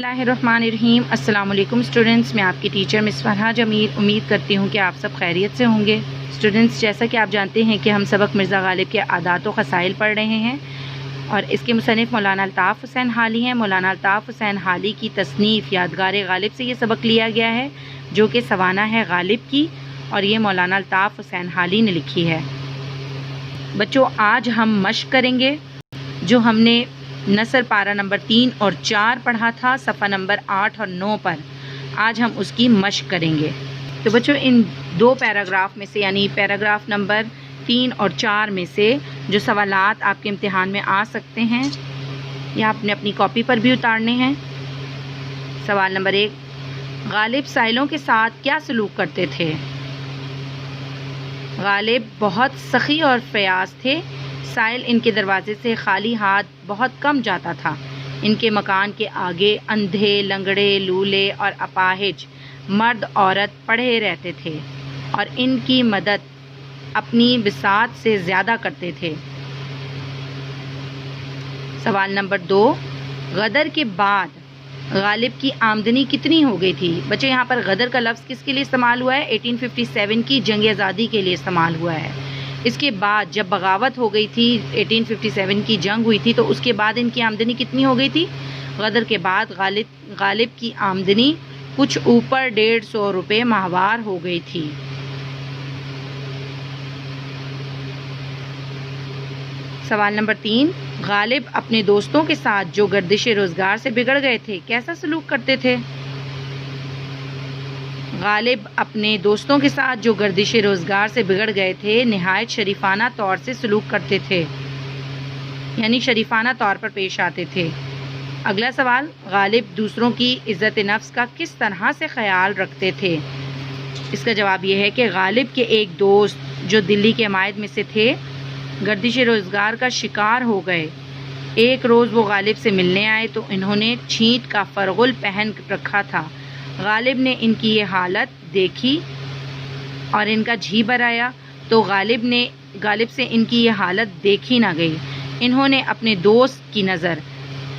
बिस्मिल्लाहिर्रहमानिर्रहीम। अस्सलाम वालेकुम स्टूडेंट्स, मैं आपकी टीचर मिस फरहा जमील। उम्मीद करती हूँ कि आप सब खैरियत से होंगे। स्टूडेंट्स, जैसा कि आप जानते हैं कि हम सबक मिर्ज़ा गालिब के आदात व ख़साइल पढ़ रहे हैं और इसके मुसन्निफ़ मौलाना अल्ताफ़ हुसैन हाली हैं। मौलाना अल्ताफ़ हुसैन हाली की तसनीफ़ यादगार गालिब से ये सबक लिया गया है, जो कि सवाना है गालिब की, और ये मौलाना अल्ताफ़ हुसैन हाली ने लिखी है। बच्चों, आज हम मश्क करेंगे जो हमने नसर पारा नंबर 3 और 4 पढ़ा था, सफ़ा नंबर 8 और 9 पर। आज हम उसकी मश्क करेंगे। तो बच्चों, इन दो पैराग्राफ में से, यानी पैराग्राफ नंबर 3 और 4 में से जो सवालात आपके इम्तिहान में आ सकते हैं, या आपने अपनी कॉपी पर भी उतारने हैं। सवाल नंबर 1, गालिब साइलों के साथ क्या सलूक करते थे? गालिब बहुत सखी और फयाज थे। साइल इनके दरवाजे से खाली हाथ बहुत कम जाता था। इनके मकान के आगे अंधे, लंगड़े, लूले और अपाहिज मर्द औरत पड़े रहते थे और इनकी मदद अपनी बिसात से ज़्यादा करते थे। सवाल नंबर 2, गदर के बाद गालिब की आमदनी कितनी हो गई थी? बच्चे, यहाँ पर गदर का लफ्ज़ किसके लिए इस्तेमाल हुआ है? 1857 की जंग आज़ादी के लिए इस्तेमाल हुआ है। इसके बाद जब बगावत हो गई थी, 1857 की जंग हुई थी, तो उसके बाद इनकी आमदनी कितनी हो गई थी? गदर के बाद गालिब की आमदनी कुछ ऊपर 150 रुपये माहवार हो गई थी। सवाल नंबर 3, गालिब अपने दोस्तों के साथ जो गर्दिश रोज़गार से बिगड़ गए थे, कैसा सलूक करते थे? गालिब अपने दोस्तों के साथ जो गर्दिश रोज़गार से बिगड़ गए थे, नहायत शरीफाना तौर से सलूक करते थे, यानी शरीफाना तौर पर पेश आते थे। अगला सवाल, गालिब दूसरों की इज़्ज़त नफ्स का किस तरह से ख्याल रखते थे? इसका जवाब यह है कि गालिब के एक दोस्त जो दिल्ली के अमायद में से थे, गर्दिश रोज़गार का शिकार हो गए। एक रोज़ वो गालिब से मिलने आए तो इन्होंने छींट का फरगुल पहन रखा था। गालिब ने इनकी ये हालत देखी और इनका जी भर आया, तो गालिब से इनकी ये हालत देखी ना गई। इन्होंने अपने दोस्त की नज़र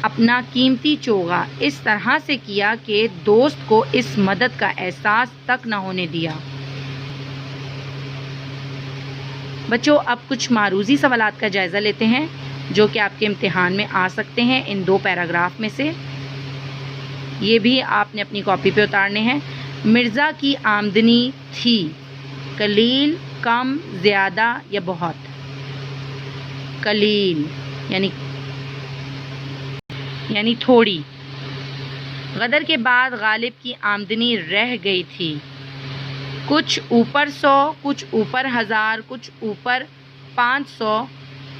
अपना कीमती चोगा इस तरह से किया कि दोस्त को इस मदद का एहसास तक न होने दिया। बच्चों, अब कुछ मारूजी सवालात का जायज़ा लेते हैं जो कि आपके इम्तिहान में आ सकते हैं इन दो पैराग्राफ में से। ये भी आपने अपनी कॉपी पे उतारने हैं। मिर्ज़ा की आमदनी थी कलील, कम, ज़्यादा या बहुत? कलील यानी थोड़ी। गदर के बाद गालिब की आमदनी रह गई थी कुछ ऊपर 100, कुछ ऊपर 1000, कुछ ऊपर 500,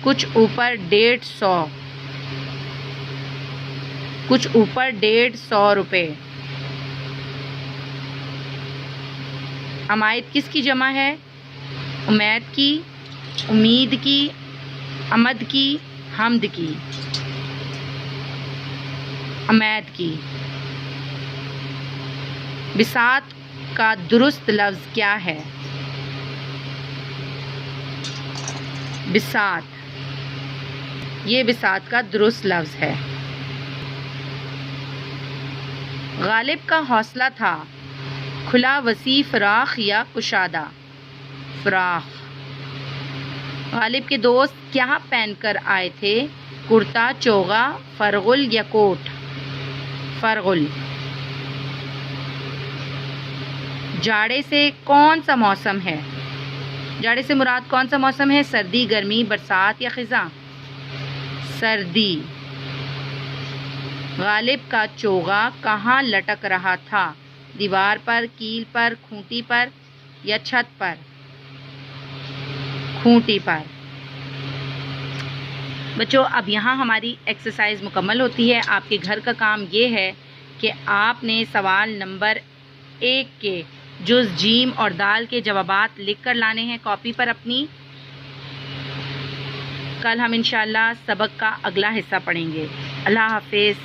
कुछ ऊपर 150, कुछ ऊपर 150 रुपये। अमायद किसकी जमा है? उमैद की, उम्मीद की, अमद की, हमद की। अमैद की। बिसात का दुरुस्त लफ्ज़ क्या है? बिसात। ये बिसात का दुरुस्त लफ्ज़ है। गालिब का हौसला था खुला, वसी, फराख या कुशादा? फराख। गालिब के दोस्त क्या पहनकर आए थे? कुर्ता, चोगा, फरगुल या कोट? फरगुल। जाड़े से कौन सा मौसम है? जाड़े से मुराद कौन सा मौसम है? सर्दी, गर्मी, बरसात या खिज़ां? सर्दी। गालिब का चोगा कहाँ लटक रहा था? दीवार पर, कील पर, खूंटी पर या छत पर? खूंटी पर। बच्चों, अब यहाँ हमारी एक्सरसाइज मुकम्मल होती है। आपके घर का काम ये है कि आपने सवाल नंबर 1 के जुज़ जीम और दाल के जवाबात लिख कर लाने हैं कॉपी पर अपनी। कल हम इंशाअल्लाह सबक का अगला हिस्सा पढ़ेंगे। अल्लाह हाफिज़।